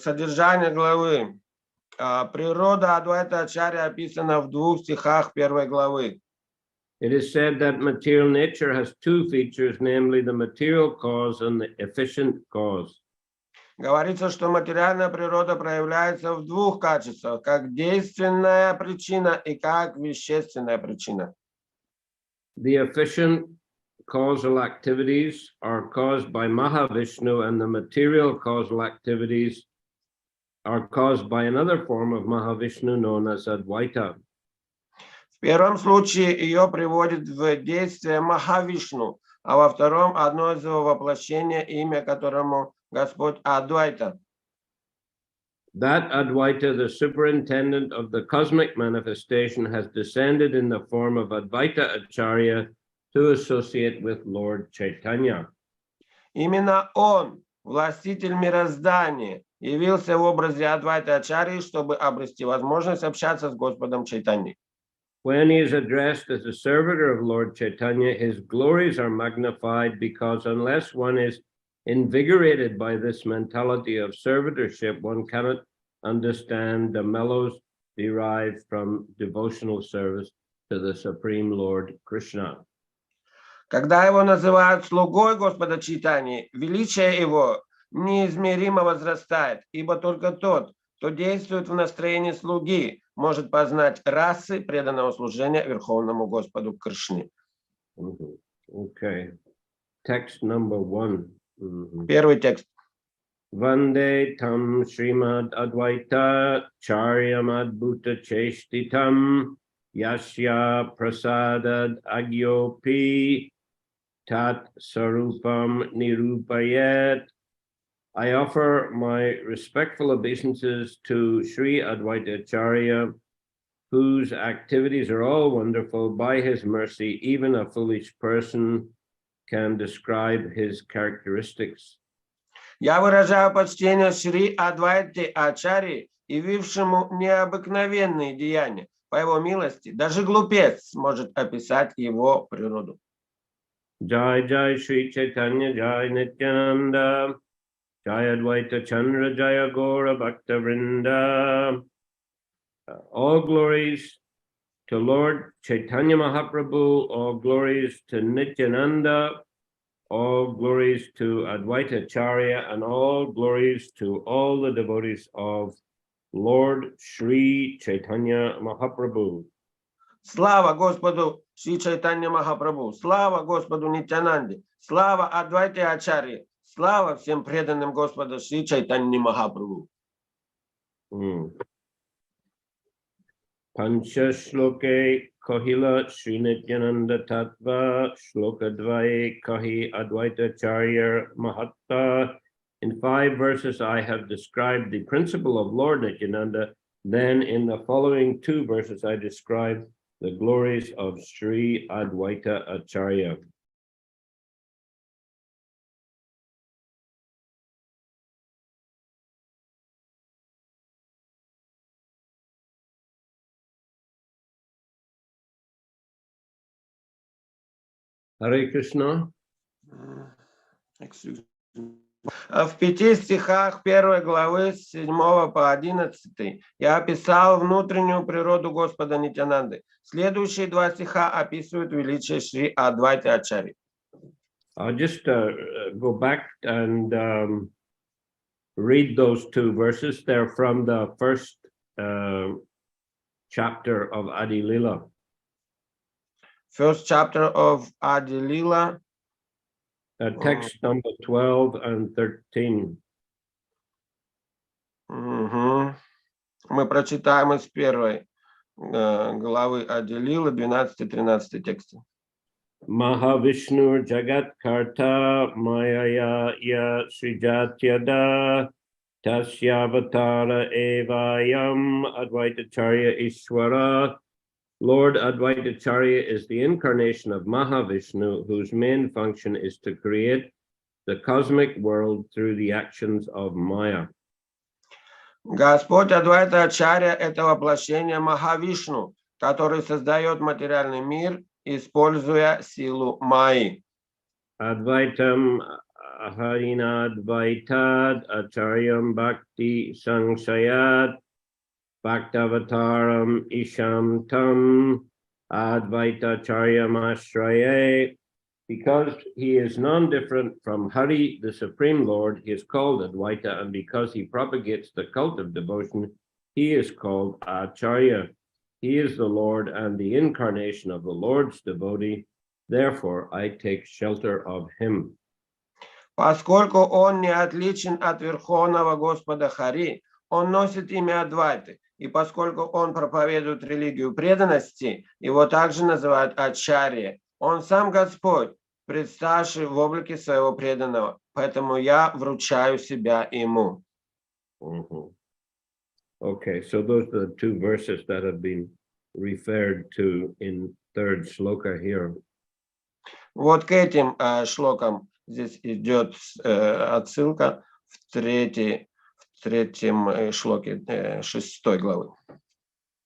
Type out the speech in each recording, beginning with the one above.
содержание главы. Природа Адвайта Ачарьи описана в 2 стихах 1 главы. It is said that material nature has 2 features, namely the material cause and the efficient cause. Говорится, что материальная природа проявляется в 2 качествах, как действенная причина и как вещественная причина. The efficient causal activities are caused by Mahavishnu, and the material causal activities are caused by another form of Mahavishnu known as Advaita. В первом случае ее приводит в действие Махавишну, а во втором одно из его воплощения, имя которому Господь Адвайта. That Advaita, the superintendent of the cosmic manifestation, has descended in the form of Advaita Acharya to associate with Lord Chaitanya. Именно он, властитель мироздания, явился в образе Адвайта Ачарьи, чтобы обрести возможность общаться с Господом Чайтаньей. When he is addressed as a servitor of Lord Chaitanya, his glories are magnified, because unless one is invigorated by this mentality of servitorship, one cannot understand the mellows derived from devotional service to the Supreme Lord Krishna. Когда его называют слугой Господа Чайтаньи, величие его неизмеримо возрастает, ибо только тот, кто действует в настроении слуги, может познать расы преданного служения Верховному Господу Кришне. Okay. Text number 1. Первый текст. Vande tam Srimad Advaita Charyam Adbhuta Cheshtitam Yasya Prasadad Agyopi Tat Sarupam Nirupayet. I offer my respectful obeisances to Sri Advaita Acharya, whose activities are all wonderful. By his mercy, even a foolish person can describe his characteristics. Я выражаю почтение Шри Адвайте Ачарьи, явившему необыкновенные деяния. По его милости, даже глупец может описать его природу. Jai Jai Shri Chaitanya Jai Nityananda Jai Advaita Chandra Jaya Gora Bhakta Vrinda. All glories to Lord Chaitanya Mahaprabhu, all glories to Nityananda, all glories to Advaita Acharya, and all glories to all the devotees of Lord Shri Chaitanya Mahaprabhu. Слава Господу Шри Чайтанья Махапрабху, слава Господу Нитянанде, слава Адвайте Ачарьи, слава всем преданным Господа Шри Чайтаньи Махапрабху. Pancha Shloke Kahila Sri Nityananda Tattva Shloka Dvaye Kahi Advaita Acharya Mahatta. In 5 verses I have described the principle of Lord Nityananda. Then in the following 2 verses I describe the glories of Sri Advaita Acharya. Харе Кришна. В 5 стихах 1 главы с 7 по 11 я описал внутреннюю природу Господа Нитянанды. Следующие 2 стиха описывают величие Шри Адвайты Ачарьи. I'll just go back and read those 2 verses. They're from the first chapter of Aди-lila. First chapter of Aди-lila. Text number 12 and 13. Мы прочитаем из 1 главы Ади-лилы 12-13 тексты. Mahavishnu Jagat Karta Mayaya Ya Srijatyada Tasyavatara Evayam Advaitacharya Ishwara. Lord Advaitacharya is the incarnation of Mahavishnu, whose main function is to create the cosmic world through the actions of Maya. Господь Адвайта Ачарья – это воплощение Махавишну, который создает материальный мир, используя силу Майи. Advaitam Harinadvaitad Acharyam Bhakti Sangsayat Bhaktavataram Isham Tam Advaita Charyam Ashraye. Because he is non-different from Hari, the Supreme Lord, he is called Advaita, and because he propagates the cult of devotion, he is called Acharya. He is the Lord and the incarnation of the Lord's devotee. Therefore, I take shelter of him. Поскольку он не отличен от Верховного Господа Хари, он носит имя Адвайты. И поскольку он проповедует религию преданности, его также называют Ачарьи. Он сам Господь, представший в облике своего преданного. Поэтому я вручаю себя ему. Okay, so those are the two verses that have been referred to in third shloka here. Вот к этим шлокам здесь идет отсылка в третьем шлоке 6 главы.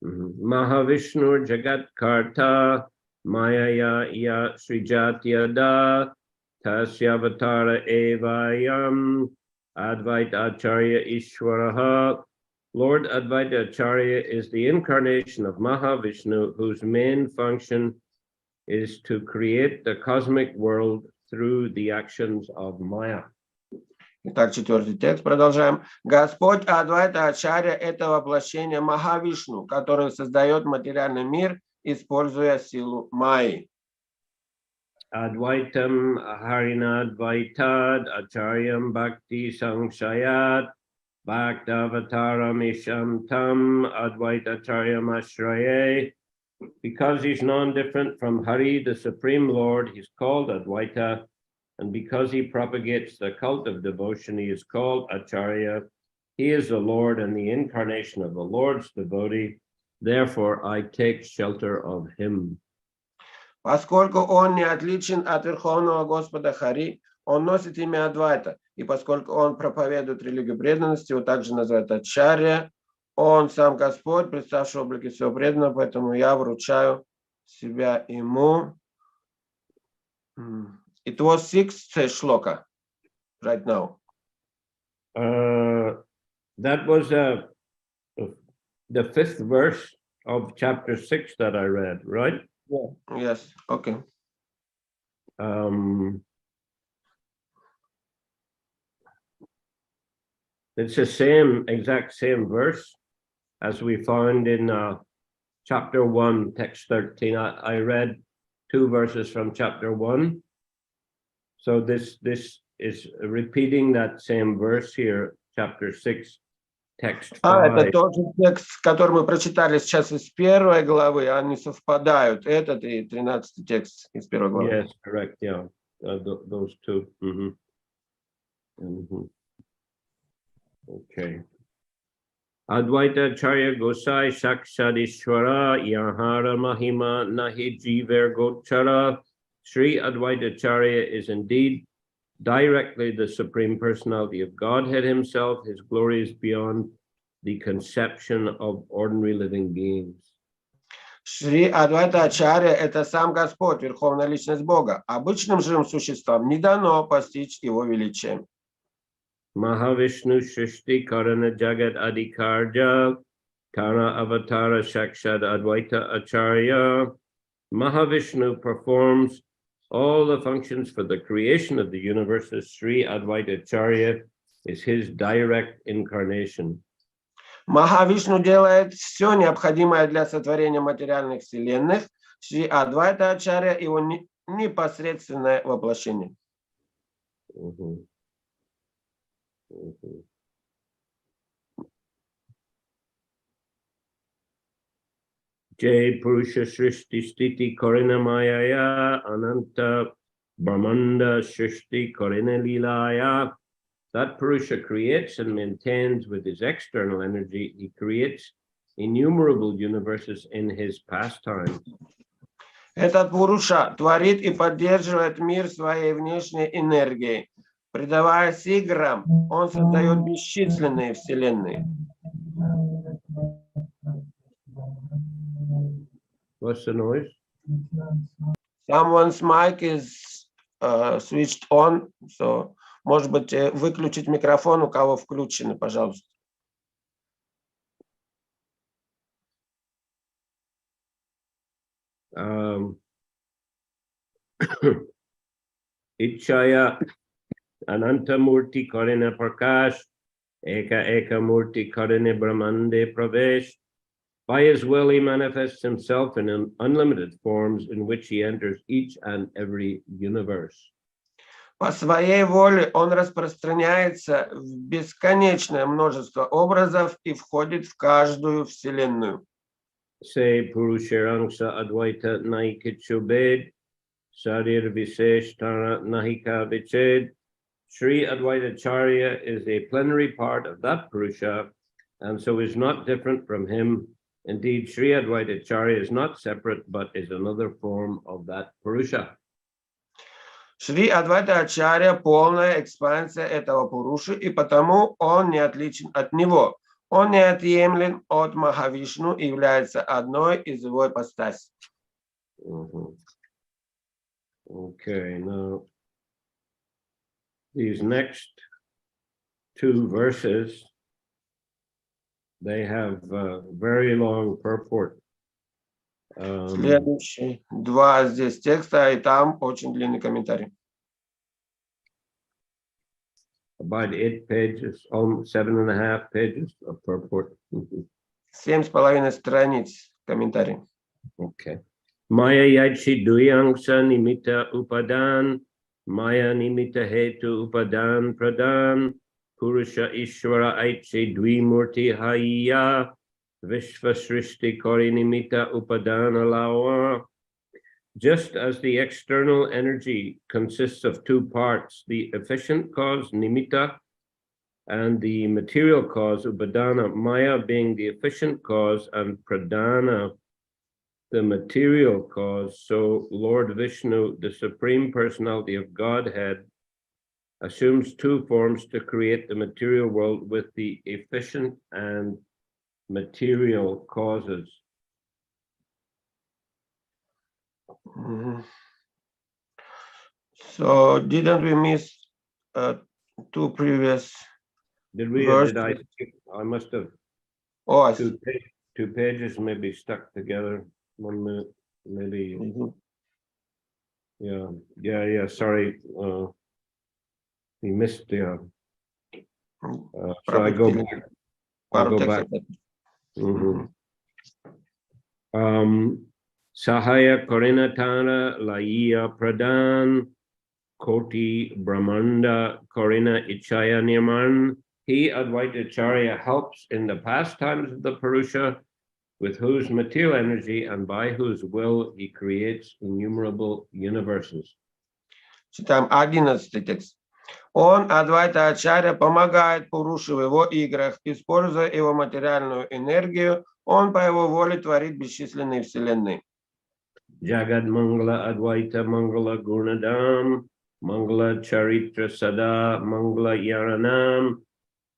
Mahavishnu Jagat Karta Mayaya Ya Srijatyada Tasyavatara Evayam Advaita Acharya Ishwaraha. Lord Advaita Acharya is the incarnation of Mahavishnu, whose main function is to create the cosmic world through the actions of Maya. Итак, 4 текст, продолжаем. Господь Адвайта Ачарья – это воплощение Махавишну, который создает материальный мир, используя силу Майи. Advaitam Harinadvaitad Acharyam Bhakti Sangsayat Bhaktavataram Isham Tam Advaita Acharyam Ashraye. Because he's non-different from Hari, the Supreme Lord, he's called Advaita. And because he propagates the cult of devotion, he is called Acharya. He is the Lord and the incarnation of the Lord's devotee. Therefore, I take shelter of him. Поскольку он не отличен от Верховного Господа Хари, он носит имя Адвайта. И поскольку он проповедует религию преданности, его также называют Ачарья. Он сам Господь, представший в облике своего преданного, поэтому я вручаю себя ему. It was 6th shloka right now. That was the 5th verse of chapter 6 that I read, right? Yeah. Yes, okay. It's the exact same verse as we found in chapter 1, text 13. I read 2 verses from chapter 1. So this is repeating that same verse here, chapter 6, text 5. Это тот же текст, который мы прочитали сейчас из 1 главы, они совпадают, этот и 13 текст из 1 главы. Yes, correct, yeah, those two. Okay. Advaita Acharya Gosai Sakshadishwara Yahara Mahima Nahi Jiver Gochara. Sri Advaita Acharya is indeed directly the Supreme Personality of Godhead himself. His glory is beyond the conception of ordinary living beings. Шри Адвайта Ачарья – это сам Господь, Верховная Личность Бога. Обычным живым существам не дано постичь его величие. Mahavishnu Shrishti Karana Jagat Adikarja Tara Avatara Shakshad Advaita Acharya. Mahavishnu performs all the functions for the creation of the universe. Sri Advaita Acharya is his direct incarnation. Махавишну делает все необходимое для сотворения материальных вселенных. Шри Адвайта Ачарья – его непосредственное воплощение. Jai Purusha Shrishti Stiti Korina Mayaya Ananta Brahmanda Shrishti Korina Lilaya. That Purusha creates and maintains with his external energy. He creates innumerable universes in his pastime. Этот Пуруша творит и поддерживает мир своей внешней энергией. Предаваясь играм, он создает бесчисленные вселенные. What's the noise? Someone's mic is switched on, so Может быть, выключить микрофон, у кого включены, пожалуйста. Ichaya Ananta Murti Karine Prakash Eka Murti Karine Brahmande Pravesh. By his will, he manifests himself in unlimited forms in which he enters each and every universe. По своей воле он распространяется в бесконечное множество образов и входит в каждую вселенную. Say Purushirangsa Advaita Naikitshubed Sharir Visesh Tara Nahika Viched. Sri Advaita Acharya is a plenary part of that Purusha, and so is not different from him. Indeed, Sri Advaita Acharya is not separate, but is another form of that Purusha. Шри Адвайта Ачарья – полная экспансия этого Пуруши, и потому он не отличен от него. Он неотъемлем от Махавишну и является одной из его ипостасей. Okay, now these next two verses, they have very long purport. Следующие два здесь текста, и там очень длинный комментарий. About 8 pages, almost 7.5 pages of purport. 7,5 страниц комментарий. Okay. Maya yadshi duyangsa nimita upadan, Maya nimita hetu upadan pradan, Purusha Ishvara aichi dvimurti hayya, Vishvasrishti kori nimita upadana lawa. Just as the external energy consists of two parts, the efficient cause nimitta and the material cause upadana, Maya being the efficient cause and pradana the material cause, so Lord Vishnu, the Supreme Personality of Godhead, assumes two forms to create the material world with the efficient and material causes. So didn't we miss two previous verses? I must have. Oh, two pages maybe stuck together. 1 minute, maybe. Yeah. Sorry, we missed. So I go back. I'll go back. Sahaya Korinatana Laiya Pradhan Koti Brahmanda Korina Ichaya Nirman. He, Advaita Acharya, helps in the pastimes of the Purusha, with whose material energy and by whose will he creates innumerable universes. Читаем 11 текст. Он, Адвайта Ачарья, помогает Пуруше в его играх, используя его материальную энергию, он по его воле творит бесчисленные вселенные. Jagad Mangala Advaita Mangala Gunadam Mangala Charitra Sada Mangala Yaranam.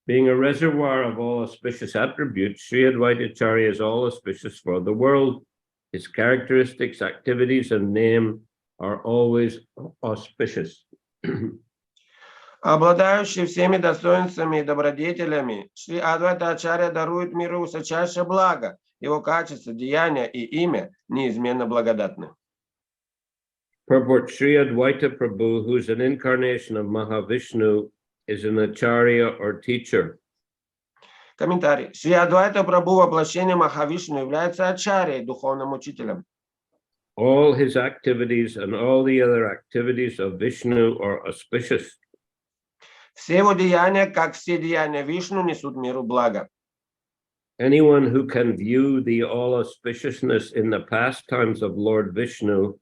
Being a reservoir of all auspicious attributes, Sri Advaita Acharya is all auspicious for the world. His characteristics, activities, and name are always auspicious. Обладающий всеми достоинствами и добродетелями, Шри Адвайта Ачарья дарует миру высочайшее благо. Его качество, деяния и имя неизменно благодатны. Purport: Sri Advaita Prabhu, who is an incarnation of Mahavishnu, is an Acharya or teacher. Комментарий. Шри Адвайта Прабху, воплощение Махавишну, является Ачарьей, духовным учителем. All his activities and all the other activities of Vishnu are auspicious. Все его деяния, как все деяния Вишну, несут миру благо. Anyone who can view the all auspiciousness in the pastimes of Lord Vishnu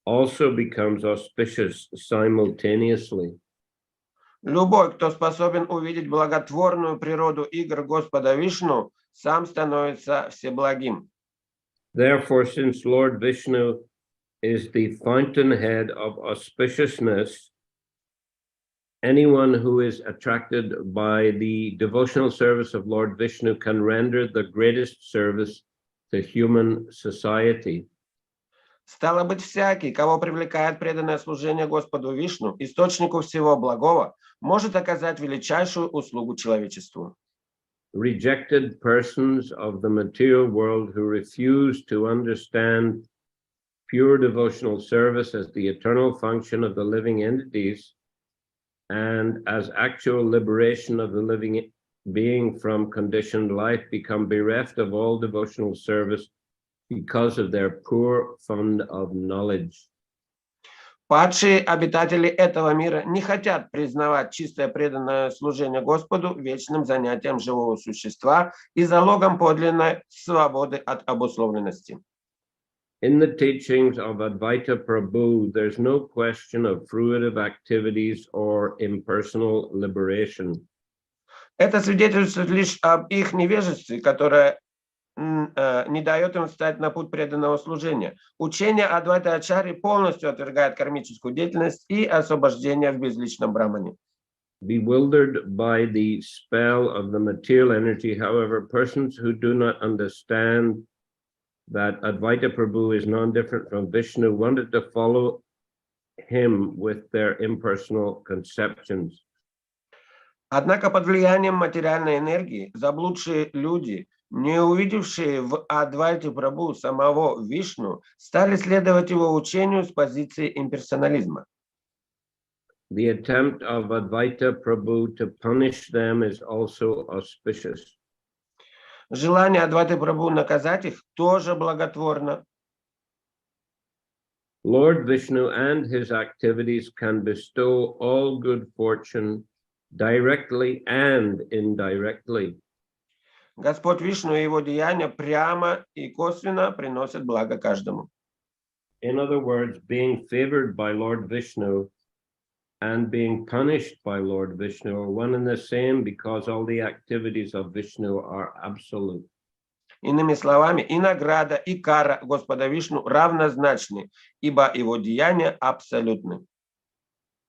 also becomes auspicious simultaneously. Любой, кто способен увидеть благотворную природу игр Господа Вишну, сам становится всеблагим. Therefore, since Lord Vishnu is the fountainhead of auspiciousness, anyone who is attracted by the devotional service of Lord Vishnu can render the greatest service to human society. Стало быть, всякий, кого привлекает преданное служение Господу Вишну, источнику всего благого, может оказать величайшую услугу человечеству. Rejected persons of the material world who refuse to understand pure devotional service as the eternal function of the living entities and as actual liberation of the living being from conditioned life become bereft of all devotional service because of their poor fund of knowledge. Падшие обитатели этого мира не хотят признавать чистое преданное служение Господу вечным занятием живого существа и залогом подлинной свободы от обусловленности. In the teachings of Advaita Prabhu, there's no question of fruitive activities or impersonal liberation. Это свидетельствует лишь об их невежестве, которое не дает им встать на путь преданного служения. Учение Адвайта Ачарьи полностью отвергает кармическую деятельность и освобождение в безличном брамане. Bewildered by the spell of the material energy, however, persons who do not understand that Advaita Prabhu is non-different from Vishnu wanted to follow him with their impersonal conceptions. Однако под влиянием материальной энергии заблудшие люди, не увидевшие в Адвайте Прабху самого Вишну, стали следовать его учению с позиции имперсонализма. The attempt of Advaita Prabhu to punish them is also auspicious. Желание Адвайты Прабху наказать их тоже благотворно. Lord Vishnu and his activities can bestow all good fortune directly and indirectly. Господь Вишну и его деяния прямо и косвенно приносят благо каждому. In other words, being favored by Lord Vishnu and being punished by Lord Vishnu are one and the same because all the activities of Vishnu are absolute. Иными словами, и награда, и кара Господа Вишну равнозначны, ибо его деяния абсолютны.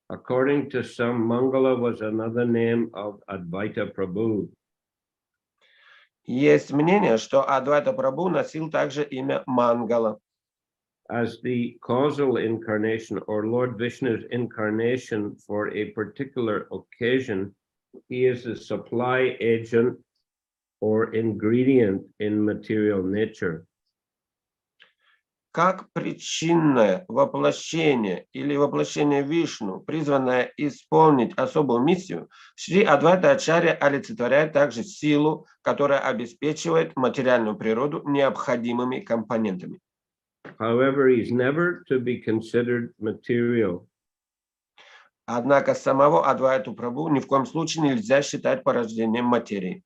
According to some, Mangala was another name of Advaita Prabhu. Есть мнение, что Адвайта Прабху носил также имя Мангала. As the causal incarnation or Lord Vishnu's incarnation for a particular occasion, he is a supply agent or ingredient in material nature. Как причинное воплощение или воплощение Вишну, призванное исполнить особую миссию, Шри Адвайта Ачарья олицетворяет также силу, которая обеспечивает материальную природу необходимыми компонентами. However, he is never to be considered material. Однако самого Адвайту Прабху ни в коем случае нельзя считать порождением материи.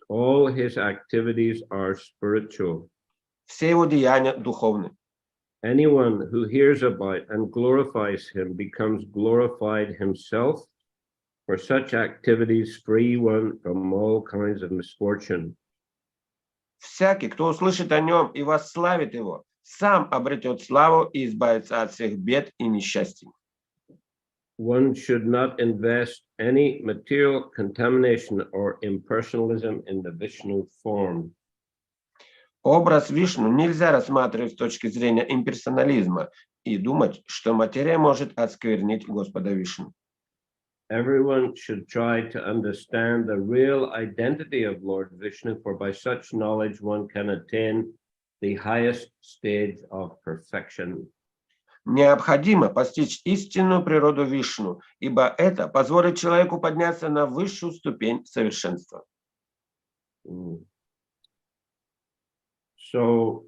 All his activities are spiritual. Все его деяния духовны. Anyone who hears about and glorifies him becomes glorified himself. For such activities free one from all kinds of misfortune. Всякий, кто услышит о нем и восславит его, сам обретет славу и избавится от всех бед и несчастий. One should not invest any material contamination or impersonalism in the Vishnu form. Образ Вишну нельзя рассматривать с точки зрения имперсонализма и думать, что материя может осквернить Господа Вишну. Everyone should try to understand the real identity of Lord Vishnu, for by such knowledge one can attain the highest stage of perfection. Необходимо постичь истинную природу Вишну, ибо это позволит человеку подняться на высшую ступень совершенства. So,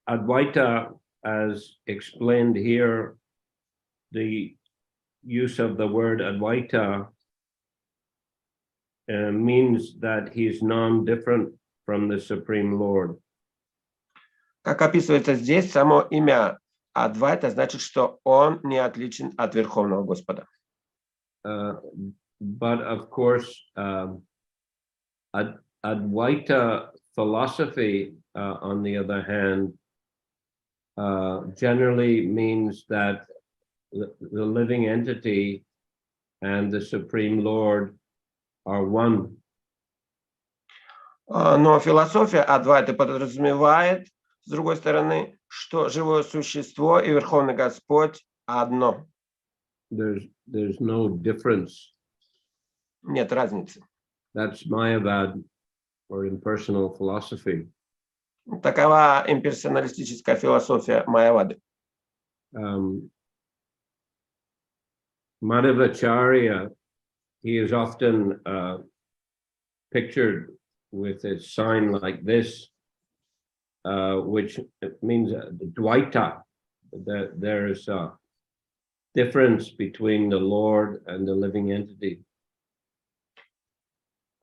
Advaita, as explained here, the use of the word Advaita means that he's non-different from the Supreme Lord. Как описывается здесь, само имя Адвайта значит, что он не отличен от Верховного Господа. But of course, Advaita philosophy, on the other hand, generally means that the living entity and the Supreme Lord are one. Но философия Адвайты подразумевает, с другой стороны, что живое существо и Верховный Господь одно. There's no difference. Нет разницы. That's Mayavad or impersonal philosophy. Такова имперсоналистическая философия Майявады. Madhavacharya, he is often pictured with a sign like this, which means Advaita, that there is a difference between the Lord and the living entity.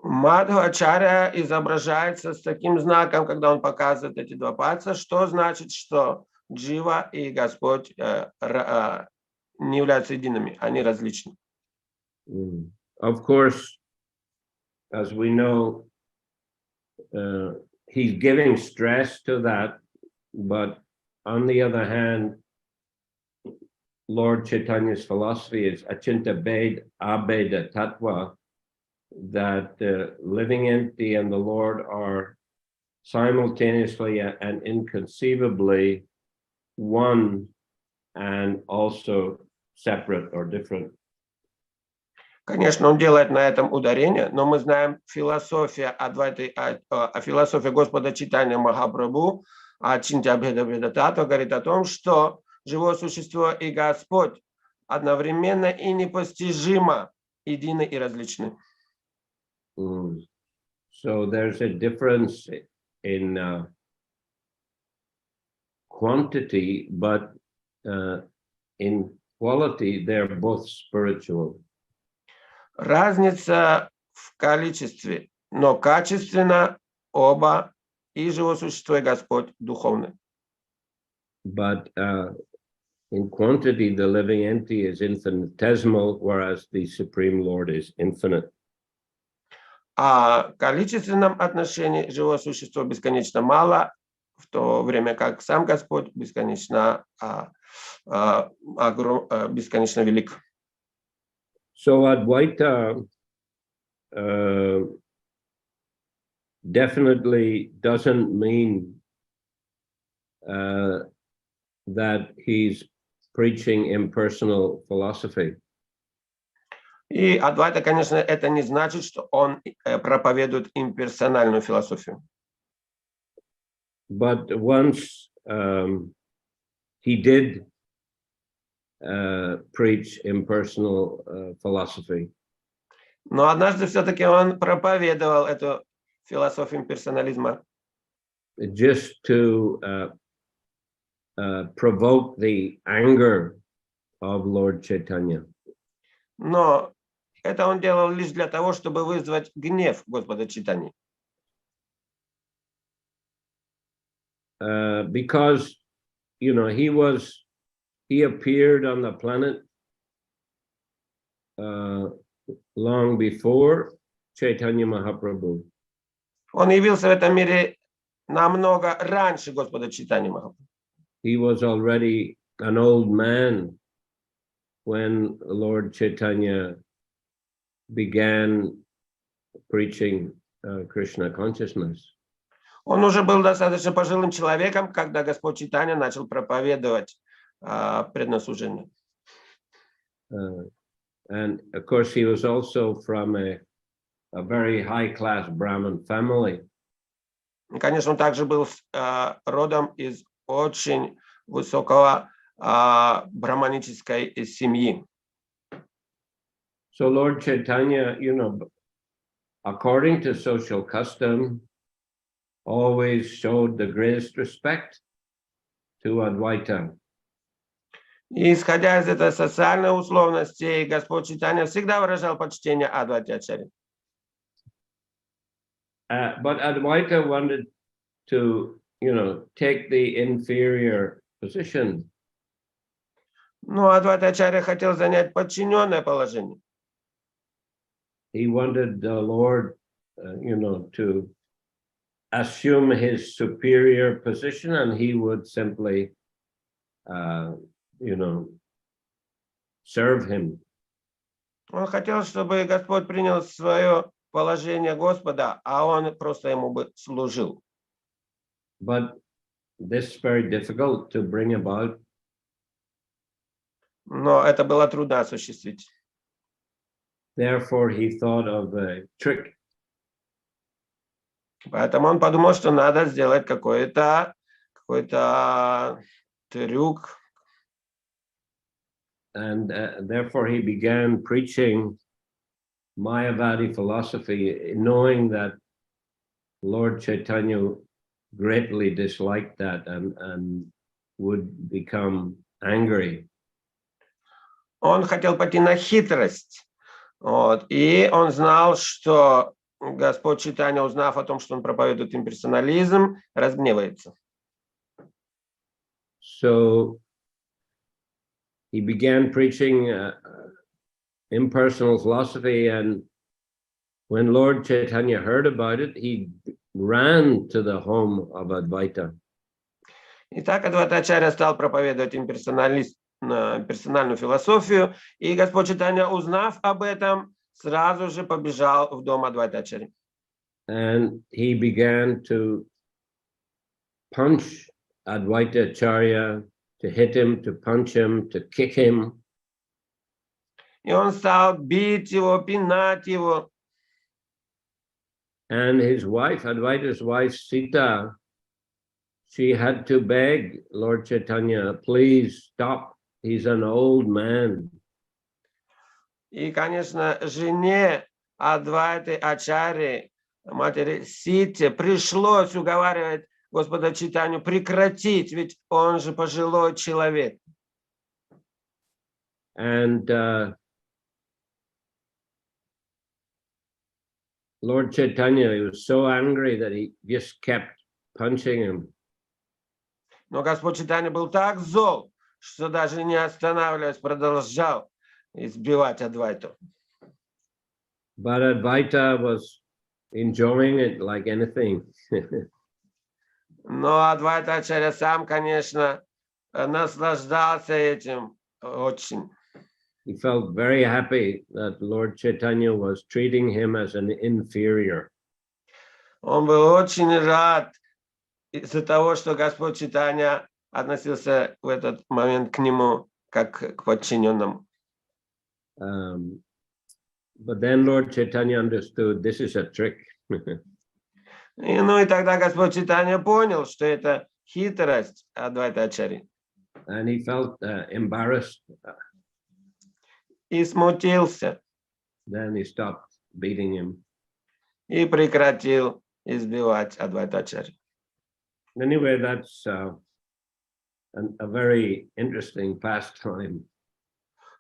Мадхва-ачарья изображается с таким знаком, когда он показывает эти два пальца, что значит, что Джива и Господь не являются едиными, они различны. Of course, as we know, he's giving stress to that, but on the other hand, Lord Chaitanya's philosophy is Achinta Bhed Abheda Tattva, that the living entity and the Lord are simultaneously and inconceivably one and also separate or different. Конечно, он делает на этом ударение, но мы знаем философия Адвайты, философия Господа Чайтаньи Махапрабху, Ачинтя Бхеда Бхеда Татва говорит о том, что живое существо и Господь одновременно и непостижимо едины и различны. So there's a difference in quantity, but in quality, they're both spiritual. Разница в количестве, но качественно оба, и живое существо, и Господь духовны. But in quantity, the living entity is infinitesimal, whereas the Supreme Lord is infinite. А в количественном отношении живое существо бесконечно мало, в то время как сам Господь бесконечно, бесконечно велик. So Advaita definitely doesn't mean that he's preaching impersonal philosophy. И Адвайта, конечно, это не значит, что он проповедует имперсональную философию. But once he did preach impersonal philosophy. Но однажды все-таки он проповедовал эту философию имперсонализма. Just to provoke the anger of Lord Chaitanya. Но это он делал лишь для того, чтобы вызвать гнев Господа Чайтаньи. Because, you know, he appeared on the planet long before Chaitanya Mahaprabhu. Он явился в этом мире намного раньше Господа Чайтаньи Махапрабху. He was already an old man when Lord Chaitanya began preaching Krishna consciousness. Он уже был достаточно пожилым человеком, когда Господь Чайтанья начал проповедовать преднослужение. And of course, he was also from a very high-class Brahmin family. Конечно, он также был родом из очень высокого браманической семьи. So Lord Chaitanya, you know, according to social custom, always showed the greatest respect to Advaita. И исходя из этой социальной условности, Господь Чайтанья всегда выражал почтение Адвайте Ачарьи. But Advaita wanted to, you know, take the inferior position. Но Адвайта Ачарья хотел занять подчиненное положение. He wanted the Lord, you know, to assume his superior position, and he would simply, you know, serve him. Он хотел, чтобы Господь принял свое положение Господа, а он просто ему бы служил. But this very difficult to bring about. Но это было трудно осуществить. Therefore, he thought of a trick. Поэтому он подумал, что надо сделать какой-то трюк. And therefore, he began preaching Mayavadi philosophy, knowing that Lord Chaitanya greatly disliked that and would become angry. Он хотел пойти на хитрость. Вот, и он знал, что Господь Чайтанья, узнав о том, что он проповедует имперсонализм, разгневается. So he began preaching impersonal philosophy, and when Lord Chaitanya heard about it, he ran to the home of Advaita. Итак, Адвайта Ачарья стал проповедовать персональную философию, и Господь Чайтанья, узнав об этом, сразу же побежал в дом Адвайта Ачарьи. And he began to punch Advaita Acharya, to hit him, to punch him, to kick him. И он стал бить его, пинать его. And his wife, Advaita's wife, Sita, she had to beg Lord Chaitanya, please stop. He's an old man. И, конечно, жене Адвайты Ачарьи, матери Сите, пришлось уговаривать Господа Чайтанью прекратить, ведь он же пожилой человек. And Lord Chaitanya, he was so angry that he just kept punching him. Но Господь Чайтанья был так зол, что даже не останавливаясь, продолжал избивать Адвайту. But Advaita was enjoying it like anything. Но Адвайта Ачарья сам, конечно, наслаждался этим очень. He felt very happy that Lord Chaitanya was treating him as an inferior. Он был очень рад из-за того, что Господь Чайтанья относился в этот момент к нему как к подчиненному. But then Lord Chaitanya understood this is a trick. И тогда Господь Чайтанья понял, что это хитрость Адвайта Ачарьи. And he felt embarrassed. И смутился. Then he stopped beating him. И прекратил избивать Адвайта Ачарьи. Anyway, that's a very interesting pastime.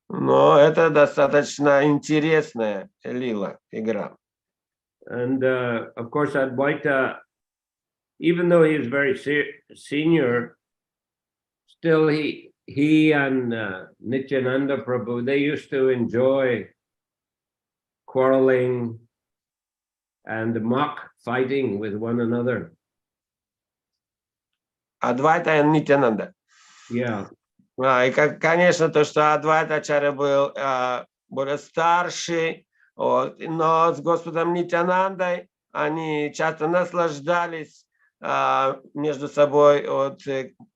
Но это достаточно интересная лила, игра. And of course, Advaita, even though he is very senior, still he and Nityananda Prabhu, they used to enjoy quarreling and mock fighting with one another. Адвайта и Нитянанда. Yeah. И, конечно, то, что Адвайта Ачарья был более старший, но с Господом Нитянандой они часто наслаждались между собой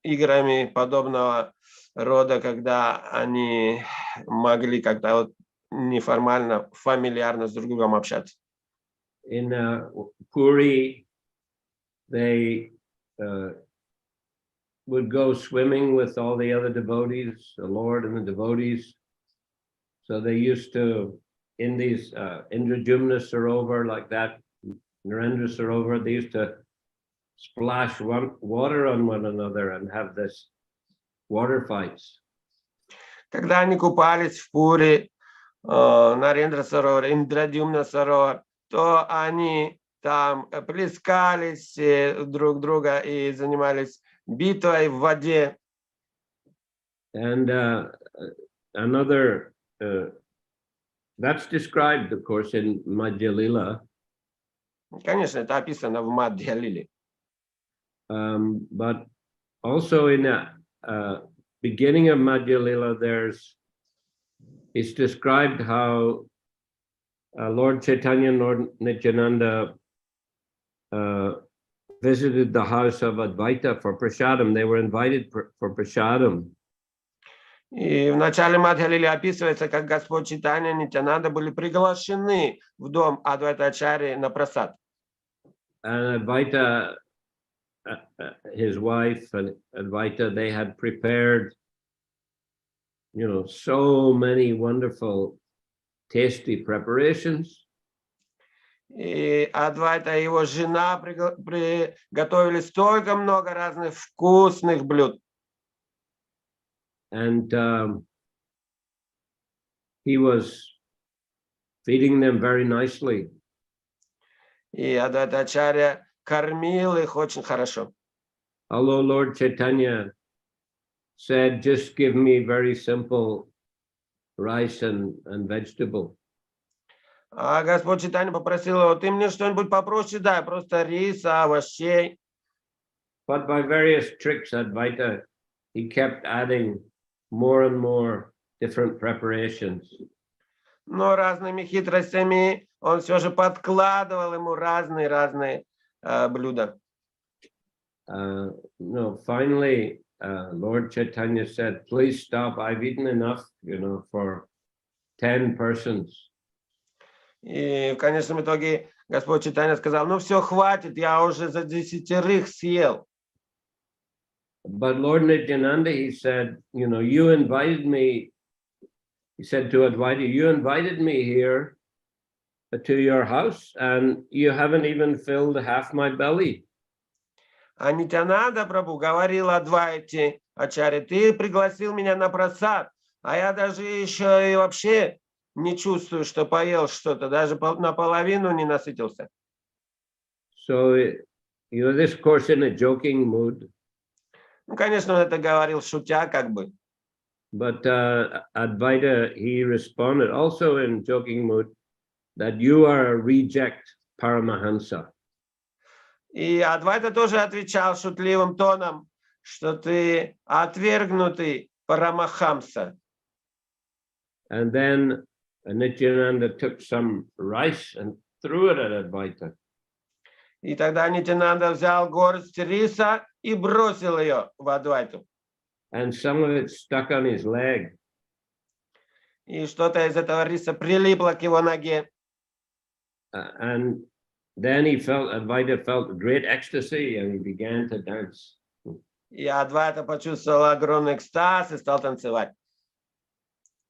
играми подобного рода, когда они могли как-то неформально, фамильярно с друг другом общаться. In Puri, they would go swimming with all the other devotees, the Lord and the devotees. So they used to, in these Indrajumna Sarovar like that, Narendra Sarovar, they used to splash water on one another and have this water fights. Когда они купались в Пури, Нарендра Саровар, Индрадюмна Саровар, то они там плескались друг друга и занимались битвой в воде. And another, that's described, of course, in Adi-lila. Конечно, это описано в Ади-лиле. But also in the beginning of Adi-lila, it's described how Lord Chaitanya and Lord Nityananda visited the house of Advaita for prasadam. They were invited for prasadam. И в начале Мадхя-лилы описывается, как Господь Чайтанья и Нитянанда были приглашены в дом Адвайта Ачарьи на прасад. And Advaita, his wife and Advaita, they had prepared, so many wonderful, tasty preparations. И Адвайта и его жена приготовили столько много разных вкусных блюд. And he was feeding them very nicely. И Адвайта Ачарья кормил их очень хорошо. Although Lord Chaitanya said, just give me very simple rice and vegetable. А Господь Чайтанья попросил его: ты мне что-нибудь попроще дай, просто риса, овощей. But by various tricks, Advaita, he kept adding more and more different preparations. Но разными хитростями он все же подкладывал ему разные блюда. Finally, Lord Chaitanya said, please stop, I've eaten enough, for 10 persons. И в конечном итоге Господь Чайтанья сказал: ну все, хватит, я уже за 10 съел. But Lord Nityananda, he said, you invited me, he said to Advaita, you invited me here to your house and you haven't even filled half my belly. А Нитянанда Прабху говорил Адвайте Ачарье: ты пригласил меня на прасад, а я даже еще и вообще не чувствую, что поел что-то, даже наполовину не насытился. So, this course in a joking mood. Ну, конечно, он это говорил шутя как бы. But Advaita, he responded also in joking mood that you are a reject Paramahansa. И Адвайта тоже отвечал шутливым тоном, что ты отвергнутый Парамахамса. And then Nityananda took some rice and threw it at Advaita. И тогда Нитянанда взял горсть риса и бросил ее в Адвайту. And some of it stuck on his leg. И что-то из этого риса прилипло к его ноге. And then Advaita felt great ecstasy and he began to dance. И Адвайта почувствовал огромный экстаз и стал танцевать.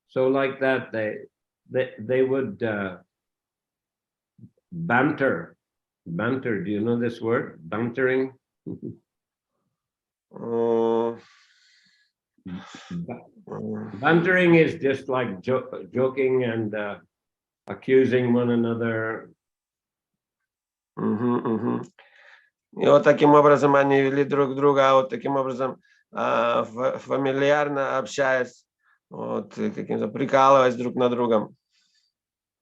So like that, they would banter. Banter, do you know this word? Bantering? Bantering is just like joking and accusing one another. И вот таким образом они вели друг друга, а вот таким образом фамильярно общаясь, вот каким-то прикалываясь друг над другом.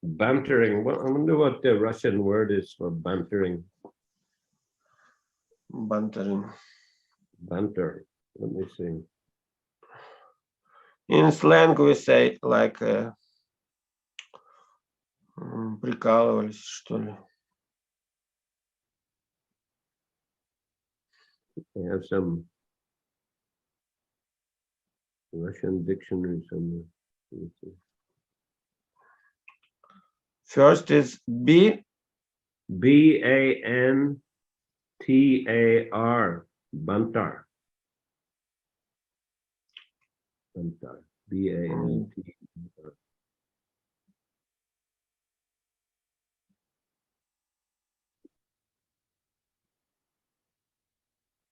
Bantering. I wonder what the Russian word is for bantering. Bantering. Banter. Let me see. In slang we say like прикалывались, что ли. I have some Russian dictionary somewhere. First is B. B-A-N-T-A-R. Bantar. Bantar. B-A-N-T-A-R.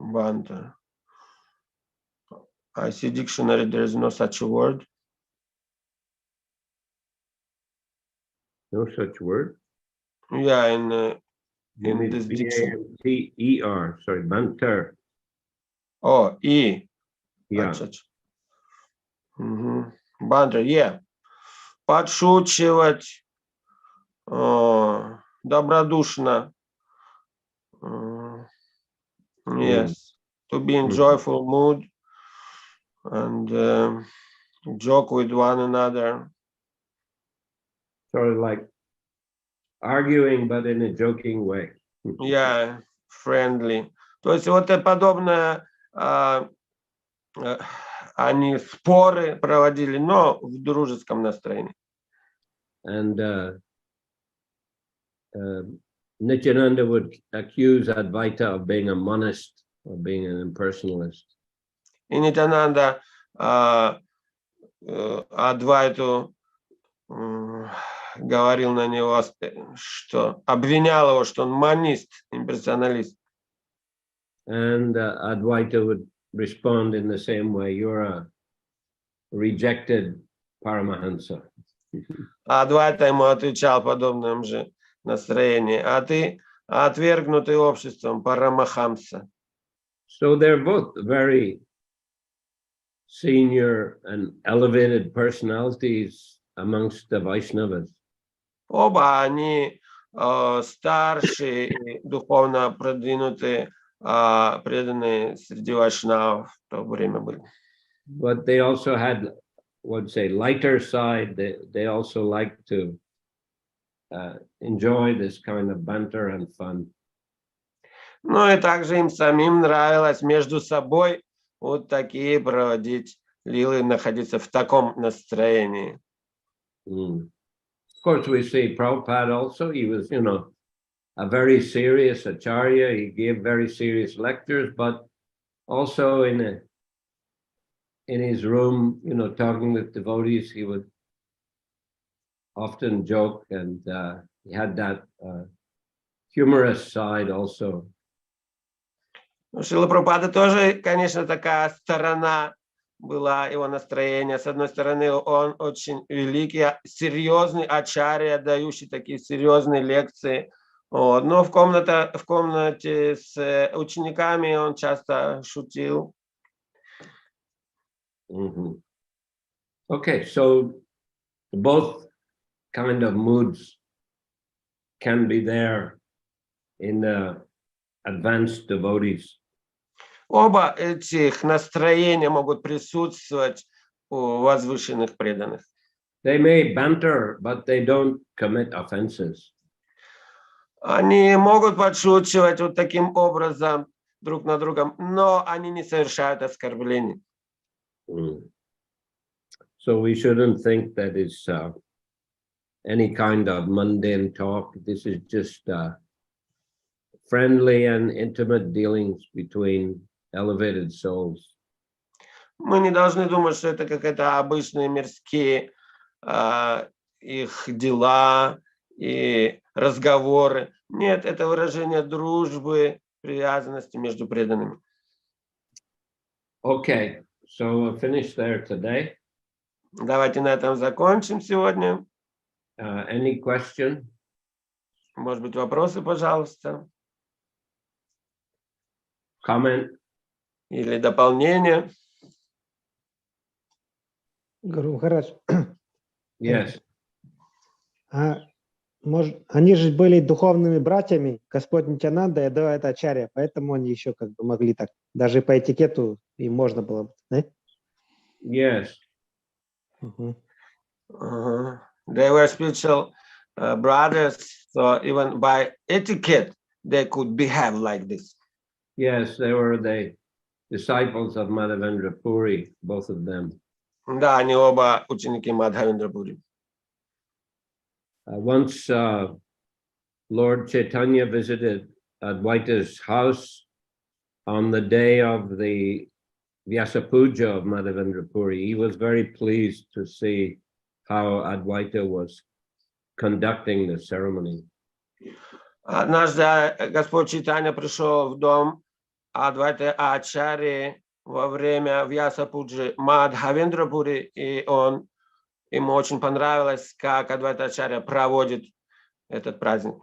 Banter. I see dictionary, there is no such a word. No such word? Yeah, in this dictionary. B-A-N-T-E-R. Sorry, banter. Oh, E. Yeah. Banter, yeah. Подшучивать, добродушно. Yes, to be in joyful mood and joke with one another. Sort of like arguing, but in a joking way. Yeah, friendly. То есть вот подобное они споры проводили, но в дружеском настроении. And Nityananda would accuse Advaita of being a monist or being an impersonalist. И Нитянанда Адвайту говорил на него, что обвинял его, что он манист, имперсоналист. And Advaita would respond in the same way, you're a rejected Paramahansa. Адвайта ему отвечал в подобном же настроении, а ты отвергнутый обществом Парамахамса. So they're both very senior and elevated personalities amongst the Vaishnavas. Оба они старшие и духовно продвинутые, преданные среди вайшнавов в то время были. But they also had, would say, lighter side. They also like to enjoy this kind of banter and fun. Ну и также им самим нравилось между собой вот такие проводить лилы, находиться в таком настроении. Of course, we see Prabhupada also. He was, a very serious Ачарьи. He gave very serious lectures, but also in his room, talking with devotees, he would often joke, and he had that humorous side also. Шрила Прабхупады тоже, конечно, такая сторона была его настроения. С одной стороны, он очень великий, серьезный ачарья, дающий такие серьезные лекции. Вот. Но в комнате с учениками он часто шутил. Okay, so both kind of moods can be there in the advanced devotees. Оба этих настроения могут присутствовать у возвышенных преданных. They may banter, but they don't commit offenses. Они могут подшучивать вот таким образом друг над другом, но они не совершают оскорблений. So we shouldn't think that it's any kind of mundane talk. This is just friendly and intimate dealings between elevated souls. Мы не должны думать, что это какие-то обычные мирские их дела и разговоры. Нет, это выражение дружбы, привязанности между преданными. Okay, so we'll finish there today. Давайте на этом закончим сегодня. Any question? Может быть, вопросы, пожалуйста? Comment? Или дополнение? Гуру Махарадж. Yes. Они же были духовными братьями, Господь Нитянанда и Адвайта Ачарья, поэтому они еще как бы могли так, даже по этикету им можно было, да? Yes. They were spiritual brothers, so even by etiquette, they could behave like this. Yes, they were the disciples of Madhavendra Puri, both of them. Да, они оба ученики Мадхавендра Пури. Once Lord Chaitanya visited Advaita's house on the day of the Vyasa Puja of Madhavendra Puri. He was very pleased to see how Advaita was conducting the ceremony. Однажды Господь Чайтанья пришел в дом Адвайты Ачарьи во время Vyasa Puji Мадхавендра Пури, и ему очень понравилось, как Адвайта Ачарья проводит этот праздник.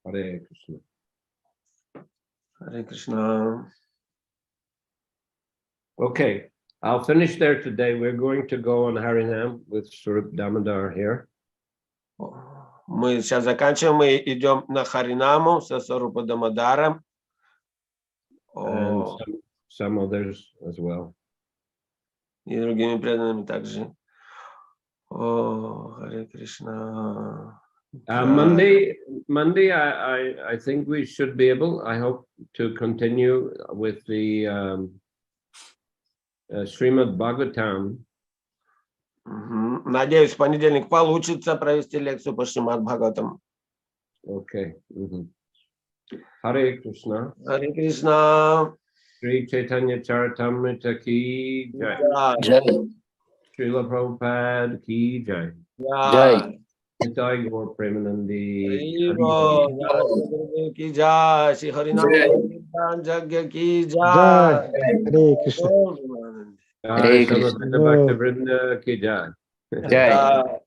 Харе Кришна. Харе Кришна. Okay, I'll finish there today. We're going to go on Harinam with Swarup Damodar here. Мы сейчас заканчиваем, мы идем на Харинаму со Сварупа Дамодаром. And some others as well. И другими преданными также. Oh, Hare Krishna. Monday, I think we should be able, I hope, to continue with the Srimad Bhagavatam. Надеюсь, в понедельник получится провести лекцию по Шримад Бхагаватам. Okay. Hare Krishna. Hare Krishna. Sri Chaitanya Charitamrita ki jai. Jai. Shrila Prabhupada ki jai. Jai. Nitai Gaur Premanandi. Ki jai. Shri Harinam Jagya ki Jai. jai. Hare Krishna. Hare Krishna. Bhakta Vrinda ki jai. Jai.